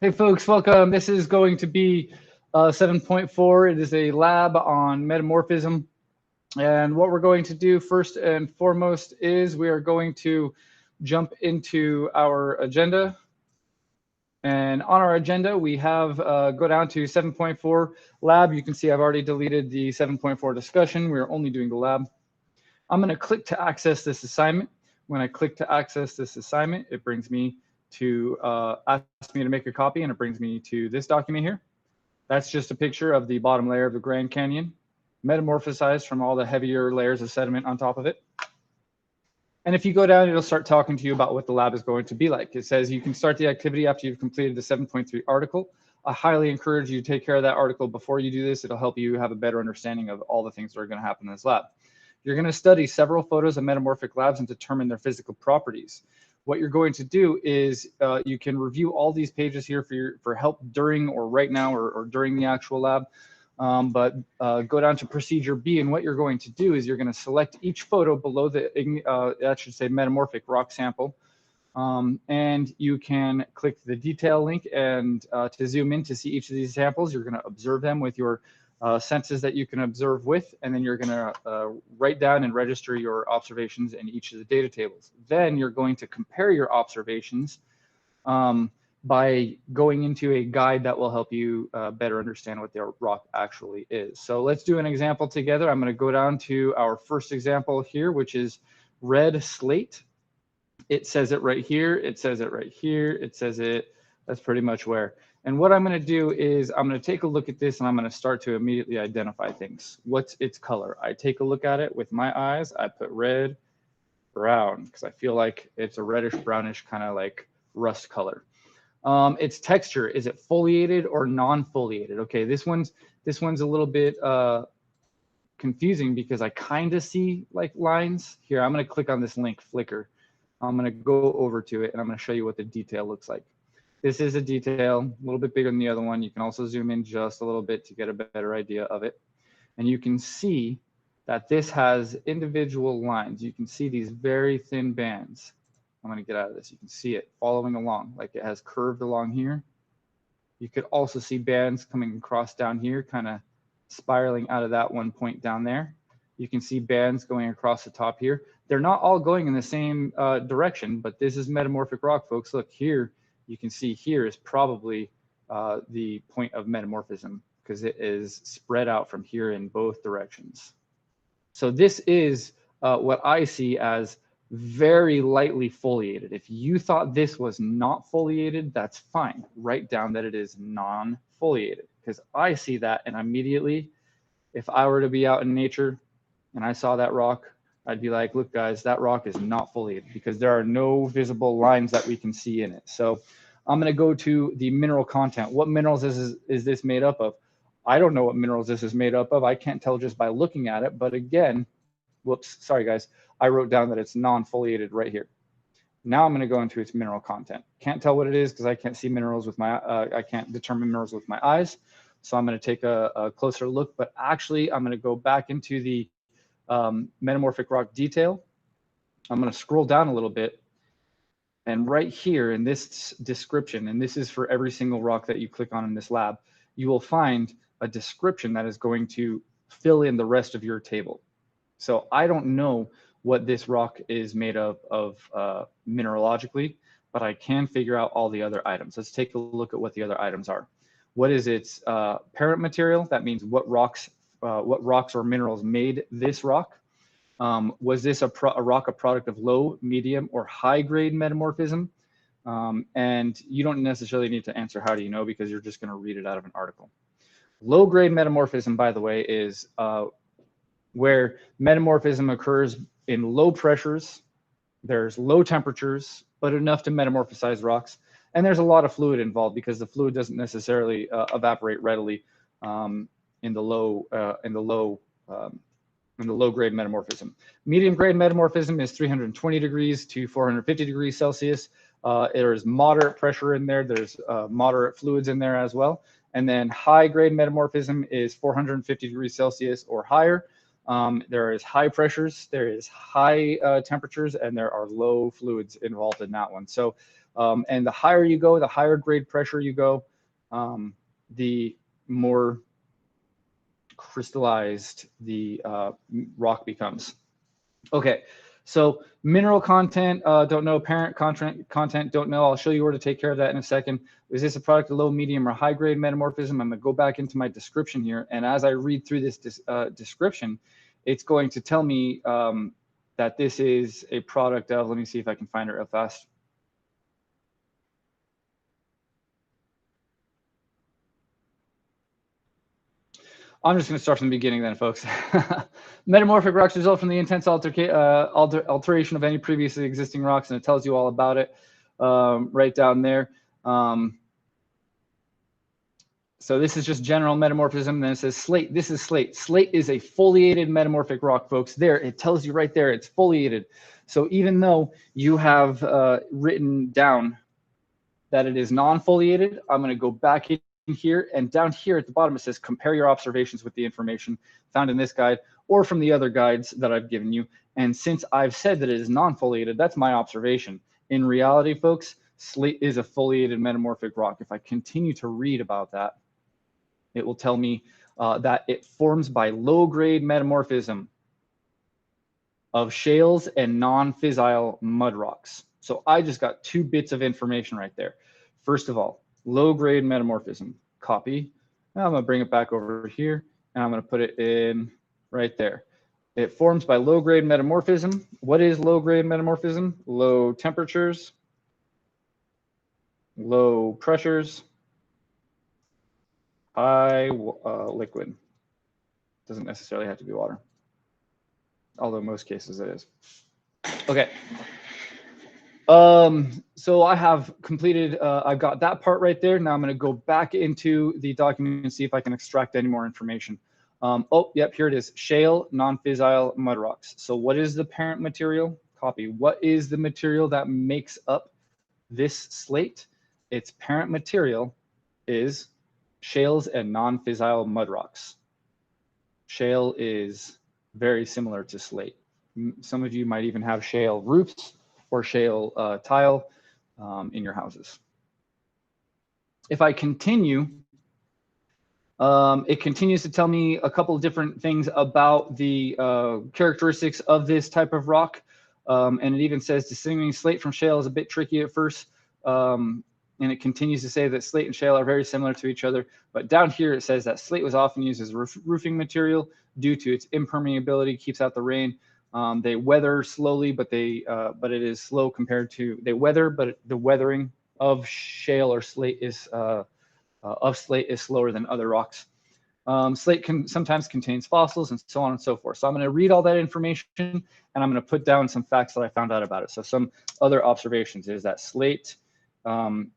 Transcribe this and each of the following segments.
Hey folks, welcome. This is going to be 7.4. It is a lab on metamorphism. And what we're going to do first and foremost is we are going to jump into our agenda. And on our agenda, we have go down to 7.4 lab. You can see I've already deleted the 7.4 discussion. We're only doing the lab. I'm going to click to access this assignment. When I click to access this assignment, it brings me to ask me to make a copy, and it brings me to this document here. That's just a picture of the bottom layer of the Grand Canyon, metamorphosized from all the heavier layers of sediment on top of it. And if you go down, it'll start talking to you about what the lab is going to be like. It says you can start the activity after you've completed the 7.3 article. I highly encourage you to take care of that article before you do this. It'll help you have a better understanding of all the things that are going to happen in this lab. You're going to study several photos of metamorphic labs and determine their physical properties. What you're going to do is you can review all these pages here for help during or right now or during the actual lab. But go down to procedure B, and what you're going to do is you're going to select each photo below the, that should say metamorphic rock sample. And you can click the detail link and to zoom in to see each of these samples. You're going to observe them with your senses that you can observe with, and then you're going to write down and register your observations in each of the data tables. Then you're going to compare your observations by going into a guide that will help you better understand what the rock actually is. So let's do an example together. I'm going to go down to our first example here, which is red slate. It says it right here. It says it right here. It says it. That's pretty much where. And what I'm going to do is I'm going to take a look at this, and I'm going to start to immediately identify things. What's its color? I take a look at it with my eyes. I put red, brown, because I feel like it's a reddish brownish kind of like rust color. Its texture, is it foliated or non-foliated? Okay, this one's a little bit confusing because I kind of see like lines here. I'm going to click on this link, Flickr. I'm going to go over to it, and I'm going to show you what the detail looks like. This is a detail, a little bit bigger than the other one. You can also zoom in just a little bit to get a better idea of it. And you can see that this has individual lines. You can see these very thin bands. I'm going to get out of this. You can see it following along, like it has curved along here. You could also see bands coming across down here, kind of spiraling out of that one point down there. You can see bands going across the top here. They're not all going in the same direction, but this is metamorphic rock, folks. Look here, you can see here is probably the point of metamorphism because it is spread out from here in both directions. So this is what I see as very lightly foliated. If you thought this was not foliated, that's fine. Write down that it is non-foliated, because I see that, and immediately, if I were to be out in nature and I saw that rock, I'd be like, look guys, that rock is not foliated because there are no visible lines that we can see in it. So I'm going to go to the mineral content. What minerals is this made up of? I don't know what minerals this is made up of. I can't tell just by looking at it. But again, whoops, sorry guys, I wrote down that it's non-foliated right here. Now I'm going to go into its mineral content. Can't tell what it is because I can't see minerals with my, I can't determine minerals with my eyes. So I'm going to take a closer look, but actually I'm going to go back into the metamorphic rock detail. I'm going to scroll down a little bit, and right here in this description, and this is for every single rock that you click on in this lab, you will find a description that is going to fill in the rest of your table. So I don't know what this rock is made of mineralogically, but I can figure out all the other items. Let's take a look at what the other items are. What is its parent material? That means what rocks or minerals made this rock. Was this a rock a product of low, medium, or high grade metamorphism? And you don't necessarily need to answer how do you know, because you're just going to read it out of an article. Low grade metamorphism, by the way, is where metamorphism occurs in low pressures. There's low temperatures, but enough to metamorphosize rocks. And there's a lot of fluid involved because the fluid doesn't necessarily evaporate readily in the low grade metamorphism. Medium grade metamorphism is 320 degrees to 450 degrees Celsius. There is moderate pressure in there. There's moderate fluids in there as well. And then high grade metamorphism is 450 degrees Celsius or higher. There is high pressures, there is high temperatures, and there are low fluids involved in that one. So, and the higher you go, the higher grade pressure you go, the more crystallized the rock becomes. Okay, so mineral content, don't know. Parent content, don't know. I'll show you where to take care of that in a second. Is this a product of low, medium, or high grade metamorphism? I'm going to go back into my description here. And as I read through this description, it's going to tell me that this is a product of, let me see if I can find it real fast. I'm just going to start from the beginning then, folks. Metamorphic rocks result from the intense alteration of any previously existing rocks, and it tells you all about it right down there. So this is just general metamorphism. Then it says slate. This is slate. Slate is a foliated metamorphic rock, folks. There, it tells you right there, it's foliated. So even though you have written down that it is non-foliated, I'm going to go back in here, and down here at the bottom it says compare your observations with the information found in this guide or from the other guides that I've given you. And since I've said that it is non-foliated, that's my observation. In reality, folks, slate is a foliated metamorphic rock. If I continue to read about that, it will tell me that it forms by low-grade metamorphism of shales and non-fissile mud rocks. So I just got 2 bits of information right there. First of all, low-grade metamorphism, copy. Now I'm going to bring it back over here, and I'm going to put it in right there. It forms by low-grade metamorphism. What is low-grade metamorphism? Low temperatures, low pressures, high liquid. Doesn't necessarily have to be water, although in most cases it is. Okay. So I have completed, I've got that part right there. Now I'm going to go back into the document and see if I can extract any more information. Oh, yep, here it is. Shale, non-fissile mud rocks. So what is the parent material? Copy. What is the material that makes up this slate? Its parent material is shales and non-fissile mud rocks. Shale is very similar to slate. Some of you might even have shale roofs or shale tile in your houses. If I continue, it continues to tell me a couple of different things about the characteristics of this type of rock. And it even says distinguishing slate from shale is a bit tricky at first. And it continues to say that slate and shale are very similar to each other. But down here, it says that slate was often used as a roofing material due to its impermeability, keeps out the rain. They weather slowly, but it is slow compared to, they weather, but the weathering of shale or slate is slower than other rocks. Slate sometimes contains fossils and so on and so forth. So I'm going to read all that information, and I'm going to put down some facts that I found out about it. So some other observations is that slate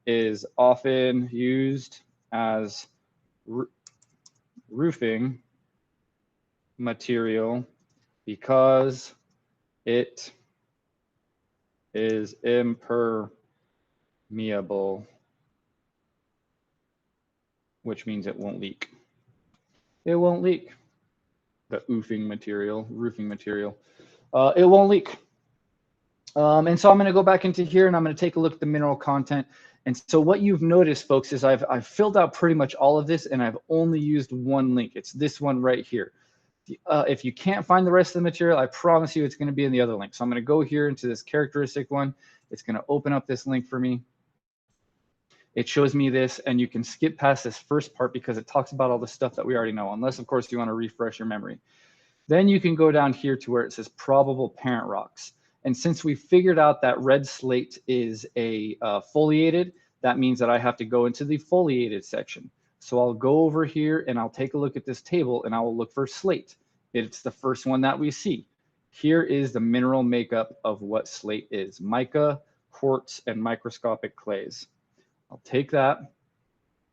is often used as roofing material because it is impermeable, which means it won't leak. It won't leak. The roofing material. It won't leak. And so I'm going to go back into here, and I'm going to take a look at the mineral content. And so what you've noticed, folks, is I've filled out pretty much all of this, and I've only used one link. It's this one right here. If you can't find the rest of the material, I promise you it's going to be in the other link. So I'm going to go here into this characteristic one. It's going to open up this link for me. It shows me this, and you can skip past this first part because it talks about all the stuff that we already know, unless, of course, you want to refresh your memory. Then you can go down here to where it says probable parent rocks. And since we figured out that red slate is a foliated, that means that I have to go into the foliated section. So I'll go over here and I'll take a look at this table, and I will look for slate. It's the first one that we see. Here is the mineral makeup of what slate is: mica, quartz, and microscopic clays. I'll take that.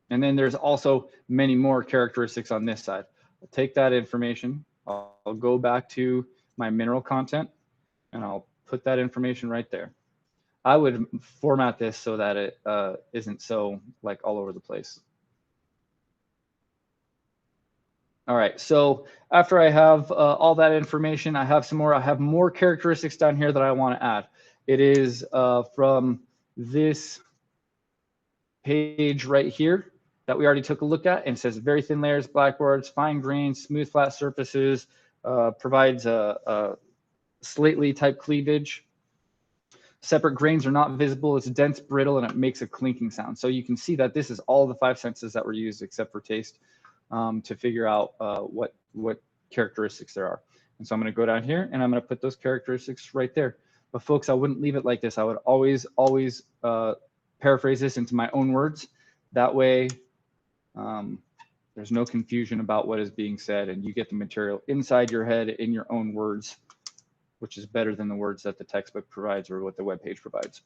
And then there's also many more characteristics on this side. I'll take that information. I'll go back to my mineral content, and I'll put that information right there. I would format this so that it isn't so like all over the place. All right, so after I have all that information, I have more characteristics down here that I want to add. It is from this page right here that we already took a look at, and it says very thin layers, blackboards, fine grains, smooth flat surfaces, provides a slightly type cleavage. Separate grains are not visible, it's dense, brittle, and it makes a clinking sound. So you can see that this is all the 5 senses that were used except for taste to figure out what characteristics there are. And so I'm going to go down here and I'm going to put those characteristics right there. But folks, I wouldn't leave it like this. I would always paraphrase this into my own words. That way, there's no confusion about what is being said, and you get the material inside your head in your own words, which is better than the words that the textbook provides or what the web page provides.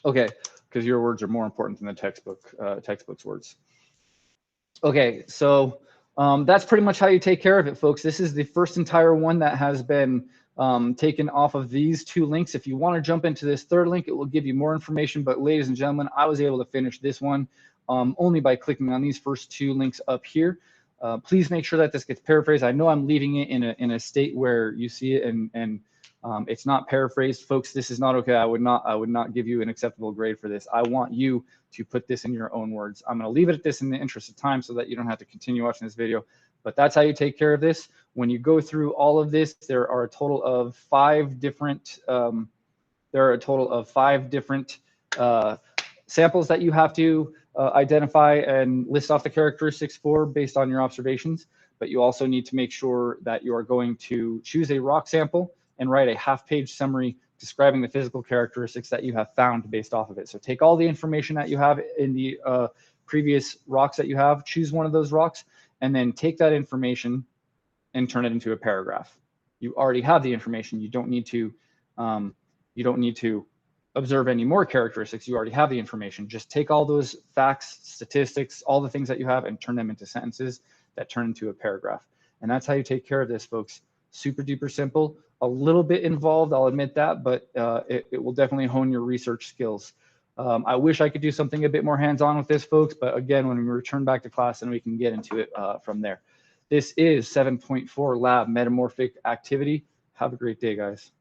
Okay, because your words are more important than the textbook's words. Okay, so that's pretty much how you take care of it, folks. This is the first entire one that has been taken off of these 2 links. If you want to jump into this 3rd link, it will give you more information. But ladies and gentlemen, I was able to finish this one only by clicking on these first 2 links up here. Please make sure that this gets paraphrased. I know I'm leaving it in a state where you see it and it's not paraphrased, folks. This is not okay. I would not give you an acceptable grade for this. I want you to put this in your own words. I'm going to leave it at this in the interest of time so that you don't have to continue watching this video. But that's how you take care of this. When you go through all of this, there are a total of 5 different. Samples that you have to identify and list off the characteristics for based on your observations. But you also need to make sure that you are going to choose a rock sample and write a half-page summary describing the physical characteristics that you have found based off of it. So take all the information that you have in the previous rocks that you have, choose one of those rocks, and then take that information and turn it into a paragraph. You already have the information. You don't need to observe any more characteristics. You already have the information. Just take all those facts, statistics, all the things that you have, and turn them into sentences that turn into a paragraph. And that's how you take care of this, folks. Super duper simple, a little bit involved, I'll admit that, but it will definitely hone your research skills. I wish I could do something a bit more hands-on with this, folks, but again, when we return back to class, then we can get into it from there. This is 7.4 lab metamorphic activity. Have a great day, guys.